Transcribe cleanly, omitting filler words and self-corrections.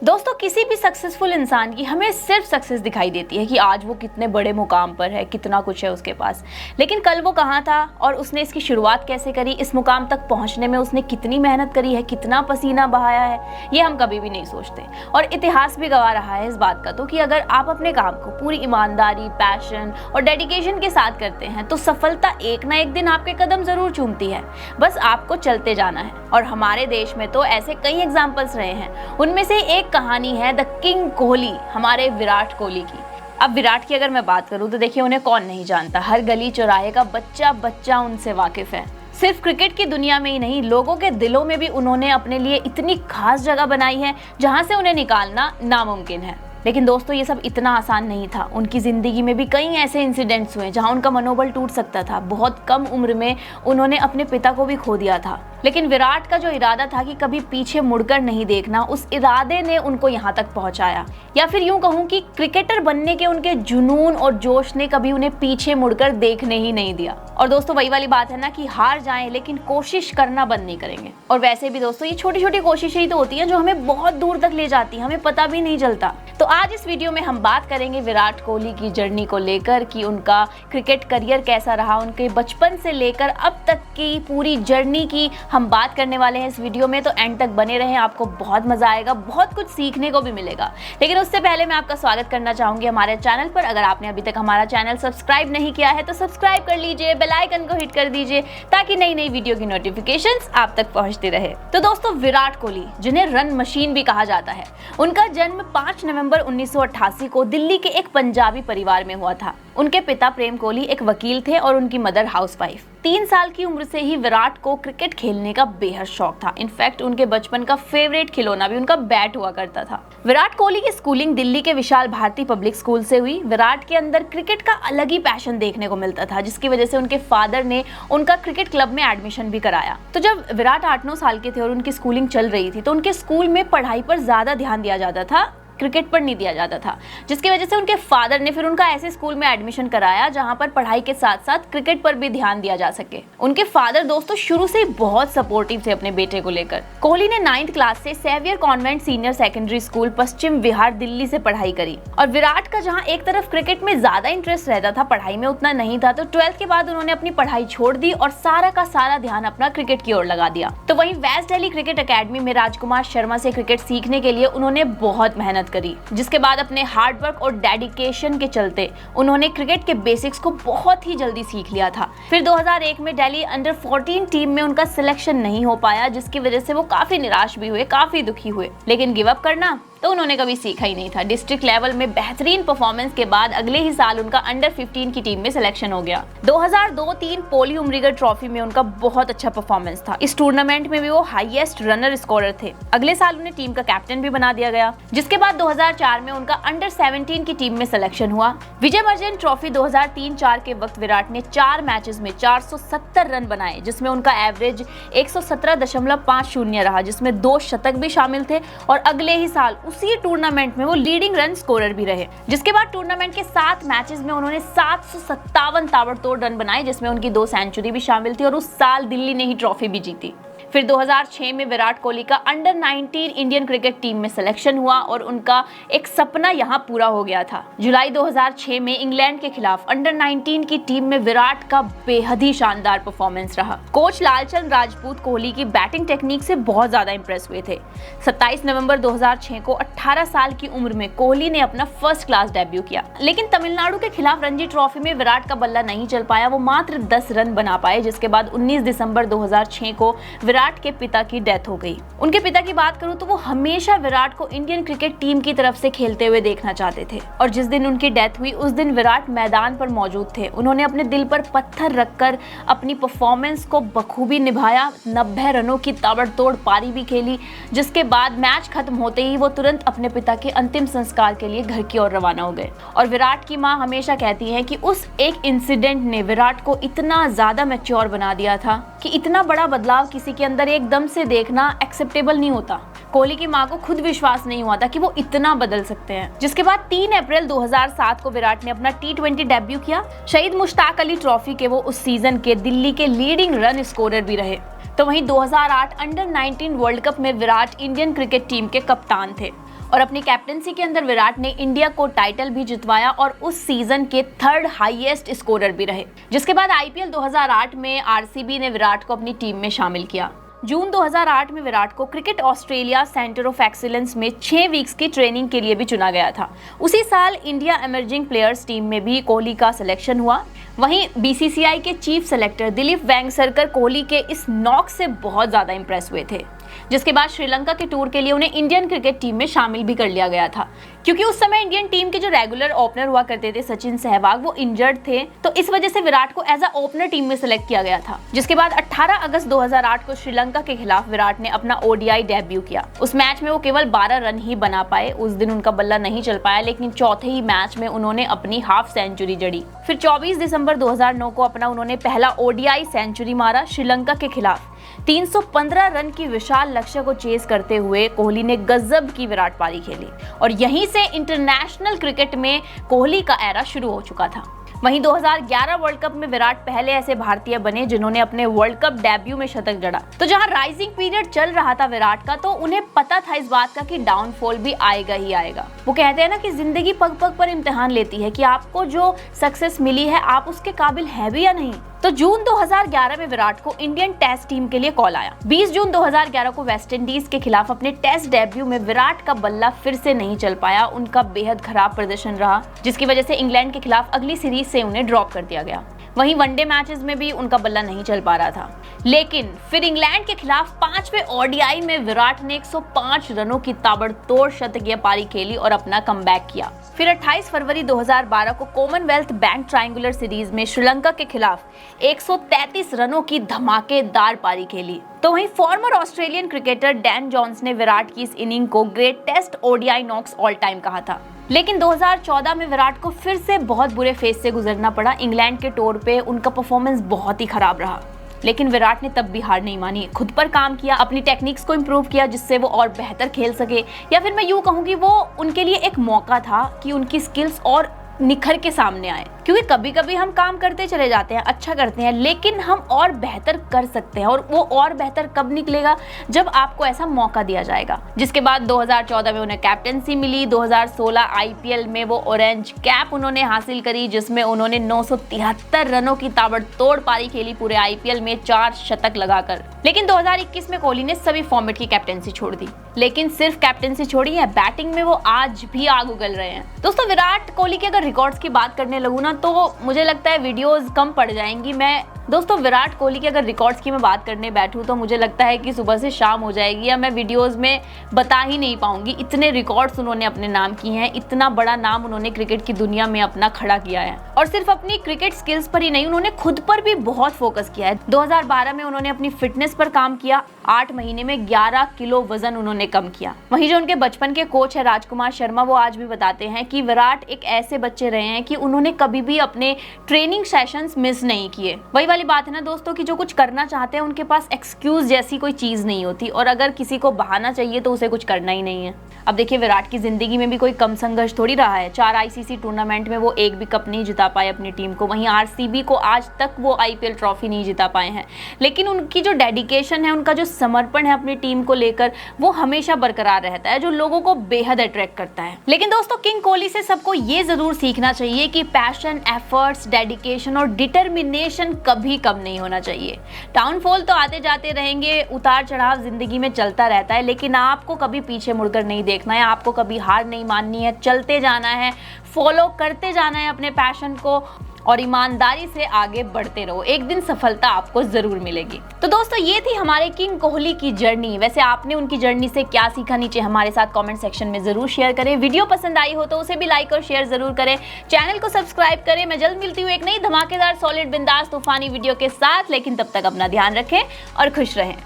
दोस्तों, किसी भी सक्सेसफुल इंसान की हमें सिर्फ सक्सेस दिखाई देती है कि आज वो कितने बड़े मुकाम पर है, कितना कुछ है उसके पास। लेकिन कल वो कहाँ था और उसने इसकी शुरुआत कैसे करी, इस मुकाम तक पहुंचने में उसने कितनी मेहनत करी है, कितना पसीना बहाया है, ये हम कभी भी नहीं सोचते। और इतिहास भी गवाह रहा है इस बात का तो कि अगर आप अपने काम को पूरी ईमानदारी, पैशन और डेडिकेशन के साथ करते हैं तो सफलता एक ना एक दिन आपके कदम जरूर चूमती है। बस आपको चलते जाना है। और हमारे देश में तो ऐसे कई एग्जाम्पल्स रहे हैं। उनमें से एक कहानी है द किंग कोहली, हमारे विराट कोहली की। अब विराट की अगर मैं बात करूं तो देखिए, उन्हें कौन नहीं जानता। हर गली चौराहे का बच्चा बच्चा उनसे वाकिफ है। सिर्फ क्रिकेट की दुनिया में ही नहीं, लोगों के दिलों में भी उन्होंने अपने लिए इतनी खास जगह बनाई है जहां से उन्हें निकालना नामुमकिन है। लेकिन दोस्तों, ये सब इतना आसान नहीं था। उनकी जिंदगी में भी कई ऐसे इंसिडेंट्स हुए जहां उनका मनोबल टूट सकता था। बहुत कम उम्र में उन्होंने अपने पिता को भी खो दिया था। लेकिन विराट का जो इरादा था कि कभी पीछे मुड़कर नहीं देखना, उस इरादे ने उनको यहाँ तक पहुँचाया। या फिर यूं कहूँ कि क्रिकेटर बनने के उनके जुनून और जोश ने कभी उन्हें पीछे मुड़कर देखने ही नहीं दिया। और दोस्तों, वही वाली बात है ना कि हार जाएं लेकिन कोशिश करना बंद नहीं करेंगे। और वैसे भी दोस्तों, ये छोटी छोटी कोशिशें ही तो होती हैं जो हमें बहुत दूर तक ले जाती हैं, हमें पता भी नहीं चलता। तो आज इस वीडियो में हम बात करेंगे विराट कोहली की जर्नी को लेकर कि उनका क्रिकेट करियर कैसा रहा, उनके बचपन से लेकर अब तक की पूरी जर्नी की हम बात करने वाले हैं इस वीडियो में। तो एंड तक बने रहें, आपको बहुत मजा आएगा, बहुत कुछ सीखने को भी मिलेगा। लेकिन उससे पहले मैं आपका स्वागत करना चाहूंगी हमारे चैनल पर। अगर आपने अभी तक हमारा चैनल सब्सक्राइब नहीं किया है तो सब्सक्राइब कर लीजिए, बेल आइकन को हिट कर दीजिए ताकि नई नई वीडियो की नोटिफिकेशंस आप तक पहुंचती रहे। तो दोस्तों, विराट कोहली, जिन्हें रन मशीन भी कहा जाता है, उनका जन्म 5 नवंबर 1988 को दिल्ली के एक पंजाबी परिवार में हुआ था। उनके पिता प्रेम कोहली एक वकील थे और उनकी मदर हाउसवाइफ। 3 साल की उम्र से ही विराट को क्रिकेट खेलने का बेहद शौक था। इनफैक्ट उनके बचपन का फेवरेट खिलौना भी उनका बैट हुआ करता था। विराट कोहली की स्कूलिंग दिल्ली के विशाल भारती पब्लिक स्कूल से हुई। विराट के अंदर क्रिकेट का अलग ही पैशन देखने को मिलता था, जिसकी वजह से उनके फादर ने उनका क्रिकेट क्लब में एडमिशन भी कराया। तो जब विराट 8-9 साल के थे और उनकी स्कूलिंग चल रही थी तो उनके स्कूल में पढ़ाई पर ज्यादा ध्यान दिया जाता था, क्रिकेट पर नहीं दिया जाता था, जिसकी वजह से उनके फादर ने फिर उनका ऐसे स्कूल में एडमिशन कराया जहां पर पढ़ाई के साथ साथ क्रिकेट पर भी ध्यान दिया जा सके। उनके फादर दोस्तों शुरू से ही बहुत सपोर्टिव थे अपने बेटे को लेकर। कोहली ने 9th क्लास से Saviour Convent senior secondary school Paschim Vihar Delhi से पढ़ाई करी। और विराट का जहाँ एक तरफ क्रिकेट में ज्यादा इंटरेस्ट रहता था, पढ़ाई में उतना नहीं था, तो 12th के बाद उन्होंने अपनी पढ़ाई छोड़ दी और सारा का सारा ध्यान अपना क्रिकेट की ओर लगा दिया। तो वहीं वेस्ट दिल्ली क्रिकेट अकेडमी में राजकुमार शर्मा से क्रिकेट सीखने के लिए उन्होंने बहुत मेहनत करी, जिसके बाद अपने हार्डवर्क और डेडिकेशन के चलते उन्होंने क्रिकेट के बेसिक्स को बहुत ही जल्दी सीख लिया था। फिर 2001 में दिल्ली अंडर 14 टीम में उनका सिलेक्शन नहीं हो पाया, जिसकी वजह से वो काफी निराश भी हुए, काफी दुखी हुए। लेकिन गिव अप करना तो उन्होंने कभी सीखा ही नहीं था। डिस्ट्रिक्ट लेवल में बेहतरीन परफॉर्मेंस के बाद अगले ही साल उनका अंडर 15 की टीम में सिलेक्शन हो गया। 2002-03 पोली उमरीगर ट्रॉफी में उनका बहुत अच्छा परफॉर्मेंस था। इस टूर्नामेंट में भी वो हाईएस्ट रनर स्कोरर थे। अगले साल उन्हें टीम का कैप्टन भी बना दिया गया, जिसके बाद 2004 में उनका अंडर 17 की टीम में सिलेक्शन हुआ। विजय मर्चेंट ट्रॉफी 2003-04 के वक्त विराट ने 4 मैचेस में 470 रन बनाए, जिसमें उनका एवरेज 117.50 रहा, जिसमें 2 शतक भी शामिल थे। और अगले ही साल उसी टूर्नामेंट में वो लीडिंग रन स्कोरर भी रहे, जिसके बाद टूर्नामेंट के 7 मैचेस में उन्होंने 757 ताबड़तोड़ रन बनाए, जिसमें उनकी 2 सेंचुरी भी शामिल थी। और उस साल दिल्ली ने ही ट्रॉफी भी जीती। फिर 2006 में विराट कोहली का अंडर 19 इंडियन क्रिकेट टीम में सिलेक्शन हुआ और उनका एक सपना यहाँ पूरा हो गया था। जुलाई 2006 में इंग्लैंड के खिलाफ अंडर 19 की टीम में विराट का बेहद ही शानदार परफॉर्मेंस रहा। कोच लालचंद राजपूत कोहली की बैटिंग टेक्निक से बहुत ज्यादा इंप्रेस हुए थे। 27 नवंबर 2006 को 18 साल की उम्र में कोहली ने अपना फर्स्ट क्लास डेब्यू किया। लेकिन तमिलनाडु के खिलाफ रणजी ट्रॉफी में विराट का बल्ला नहीं चल पाया, वो मात्र 10 रन बना पाए, जिसके बाद 19 दिसंबर 2006 को विराट के पिता की डेथ हो गई। उनके पिता की बात करूं तो वो हमेशा विराट को इंडियन क्रिकेट टीम की तरफ से खेलते हुए देखना चाहते थे। और जिस दिन उनकी डेथ हुई उस दिन विराट मैदान पर मौजूद थे। उन्होंने अपने दिल पर पत्थर रखकर अपनी परफॉर्मेंस को बखूबी निभाया। 90 रनों की ताबड़तोड़ पारी भी खेली, जिसके बाद मैच खत्म होते ही वो तुरंत अपने पिता के अंतिम संस्कार के लिए घर की ओर रवाना हो गए। और विराट की मां हमेशा कहती हैं कि उस एक इंसिडेंट ने विराट को इतना ज्यादा मैच्योर बना दिया था कि इतना बड़ा बदलाव किसी के अंदर एकदम से देखना एक्सेप्टेबल नहीं होता। कोहली की मां को खुद विश्वास नहीं हुआ था कि वो इतना बदल सकते हैं। जिसके बाद 3 अप्रैल 2007 को विराट ने अपना T20 डेब्यू किया। शहीद मुश्ताक अली ट्रॉफी के वो उस सीजन के दिल्ली के लीडिंग रन स्कोरर भी रहे। तो वहीं 2008 अंडर 19 वर्ल्ड कप में विराट इंडियन क्रिकेट टीम के कप्तान थे। और अपनी कैप्टनसी के अंदर विराट ने इंडिया को टाइटल भी जितवाया और उस सीजन के थर्ड हाईएस्ट स्कोरर भी रहे। जिसके बाद आईपीएल 2008 में आरसीबी ने विराट को अपनी टीम में शामिल किया। जून 2008 में विराट को cricket Australia centre of excellence में 6 वीक्स की ट्रेनिंग के लिए भी चुना गया था। उसी साल इंडिया इमर्जिंग प्लेयर्स टीम में भी कोहली का सिलेक्शन हुआ। वहीं बीसीसीआई के चीफ सेलेक्टर दिलीप वेंगसरकर कोहली के इस नॉक से बहुत ज्यादा इंप्रेस हुए थे, जिसके बाद श्रीलंका के टूर के लिए उन्हें इंडियन क्रिकेट टीम में शामिल भी कर लिया गया था। क्योंकि उस समय इंडियन टीम के जो रेगुलर ओपनर हुआ करते थे सचिन सहवाग, वो इंजर्ड थे, तो इस वजह से विराट को एज अ ओपनर टीम में सिलेक्ट किया गया था। जिसके बाद 18 अगस्त 2008 को श्रीलंका के खिलाफ विराट ने अपना ओडीआई डेब्यू किया। उस मैच में वो केवल 12 रन ही बना पाए। उस दिन उनका बल्ला नहीं चल पाया, लेकिन चौथे ही मैच में उन्होंने अपनी हाफ सेंचुरी जड़ी। फिर 24 दिसंबर 2009 को अपना उन्होंने पहला ओडीआई सेंचुरी मारा। श्रीलंका के खिलाफ 315 रन की विशाल लक्ष्य को चेस करते हुए कोहली ने गजब की विराट पारी खेली और यहीं से इंटरनेशनल क्रिकेट में कोहली का एरा शुरू हो चुका था। वहीं 2011 वर्ल्ड कप में विराट पहले ऐसे भारतीय बने जिन्होंने अपने वर्ल्ड कप डेब्यू में शतक जड़ा। तो जहां राइजिंग पीरियड चल रहा था विराट का, तो उन्हें पता था इस बात का कि डाउनफॉल भी आएगा ही आएगा। वो कहते हैं ना कि जिंदगी पग पग पर इम्तिहान लेती है कि आपको जो सक्सेस मिली है आप उसके काबिल है भी या नहीं। तो जून 2011 में विराट को इंडियन टेस्ट टीम के लिए कॉल आया। 20 जून 2011 को वेस्टइंडीज के खिलाफ अपने टेस्ट डेब्यू में विराट का बल्ला फिर से नहीं चल पाया। उनका बेहद खराब प्रदर्शन रहा, जिसकी वजह से इंग्लैंड के खिलाफ अगली सीरीज से उन्हें ड्रॉप कर दिया गया। वहीं वनडे मैचेस में भी उनका बल्ला नहीं चल पा रहा था। लेकिन फिर इंग्लैंड के खिलाफ 5वें ओडीआई में विराट ने 105 रनों की ताबड़तोड़ शतकीय पारी खेली और अपना कमबैक किया। फिर 28 फरवरी 2012 को कॉमनवेल्थ बैंक ट्रायंगुलर सीरीज में श्रीलंका के खिलाफ 133 रनों की धमाकेदार पारी खेली। तो वहीं former Australian cricketer Dan Jones ने विराट की इस इनिंग को greatest ODI knocks all time कहा था। लेकिन 2014 में विराट को फिर से बहुत बुरे फेज से गुजरना पड़ा। इंग्लैंड के टूर पे उनका परफॉर्मेंस बहुत ही खराब रहा, लेकिन विराट ने तब भी हार नहीं मानी। खुद पर काम किया, अपनी टेक्निक्स को इम्प्रूव किया जिससे वो और बेहतर खेल सके, या फिर मैं यूँ कहूँ कि वो उनके लिए एक मौका था कि उनकी स्किल्स और निखर के सामने आए। क्योंकि कभी कभी हम काम करते चले जाते हैं, अच्छा करते हैं, लेकिन हम और बेहतर कर सकते हैं। और वो और बेहतर कब निकलेगा? जब आपको ऐसा मौका दिया जाएगा। जिसके बाद 2014 में उन्हें कैप्टनसी मिली। 2016 आईपीएल में वो ऑरेंज कैप उन्होंने हासिल करी, जिसमें उन्होंने 973 रनों की ताबड़तोड़ पारी खेली पूरे आईपीएल में 4 शतक लगाकर। लेकिन 2021 में कोहली ने सभी फॉर्मेट की कैप्टनसी छोड़ दी। लेकिन सिर्फ कैप्टनसी छोड़ी है, बैटिंग में वो आज भी आग उगल रहे हैं। दोस्तों, विराट कोहली के अगर रिकॉर्ड्स की बात करने लगूं ना, तो मुझे लगता है वीडियोस कम पड़ जाएंगी। दोस्तों, विराट कोहली के अगर रिकॉर्ड्स की मैं बात करने बैठूं तो मुझे लगता है कि सुबह से शाम हो जाएगी, या मैं वीडियोस में बता ही नहीं पाऊंगी। इतने रिकॉर्ड्स उन्होंने अपने नाम किए हैं, इतना बड़ा नाम उन्होंने क्रिकेट की दुनिया में अपना खड़ा किया है। और सिर्फ अपनी क्रिकेट स्किल्स पर ही नहीं, उन्होंने खुद पर भी बहुत फोकस किया है। 2012 में उन्होंने अपनी फिटनेस पर काम किया। 8 महीने में 11 किलो वजन उन्होंने कम किया। वहीं जो उनके बचपन के कोच है राजकुमार शर्मा, वो आज भी बताते हैं कि विराट एक ऐसे बच्चे रहे हैं कि उन्होंने कभी भी अपने ट्रेनिंग सेशंस मिस नहीं किए। वही वाली बात है ना दोस्तों, कि जो कुछ करना चाहते हैं उनके पास एक्सक्यूज जैसी कोई चीज नहीं होती, और अगर किसी को बहाना चाहिए तो उसे कुछ करना ही नहीं है। अब देखिए, विराट की जिंदगी में भी कोई कम संघर्ष थोड़ी रहा है। 4 आईसीसी टूर्नामेंट में वो एक भी कप नहीं जिता पाए अपनी टीम को। वहीं आरसीबी को आज तक वो आईपीएल ट्रॉफी नहीं जिता पाए हैं। लेकिन उनकी जो डेडिकेशन है, उनका जो समर्पण है अपनी टीम को लेकर, वो हमेशा बरकरार रहता है, जो लोगों को बेहद अट्रैक्ट करता है। लेकिन दोस्तों, किंग कोहली से सबको ये जरूर सीखना चाहिए कि पैशन, एफर्ट्स, डेडिकेशन और डिटर्मिनेशन कभी कम नहीं होना चाहिए। डाउनफॉल तो आते जाते रहेंगे, उतार चढ़ाव जिंदगी में चलता रहता है, लेकिन आपको कभी पीछे मुड़कर नहीं देखना है, आपको कभी हार नहीं माननी है, चलते जाना है, फॉलो करते जाना है अपने पैशन को, और ईमानदारी से आगे बढ़ते रहो। एक दिन सफलता आपको जरूर मिलेगी। तो दोस्तों, ये थी हमारे किंग कोहली की जर्नी। वैसे आपने उनकी जर्नी से क्या सीखा, नीचे हमारे साथ कमेंट सेक्शन में जरूर शेयर करें। वीडियो पसंद आई हो तो उसे भी लाइक और शेयर जरूर करें। चैनल को सब्सक्राइब करें। मैं जल्द मिलती हूँ एक नई धमाकेदार, सॉलिड, बिंदास, तूफानी वीडियो के साथ। लेकिन तब तक अपना ध्यान रखें और खुश रहें।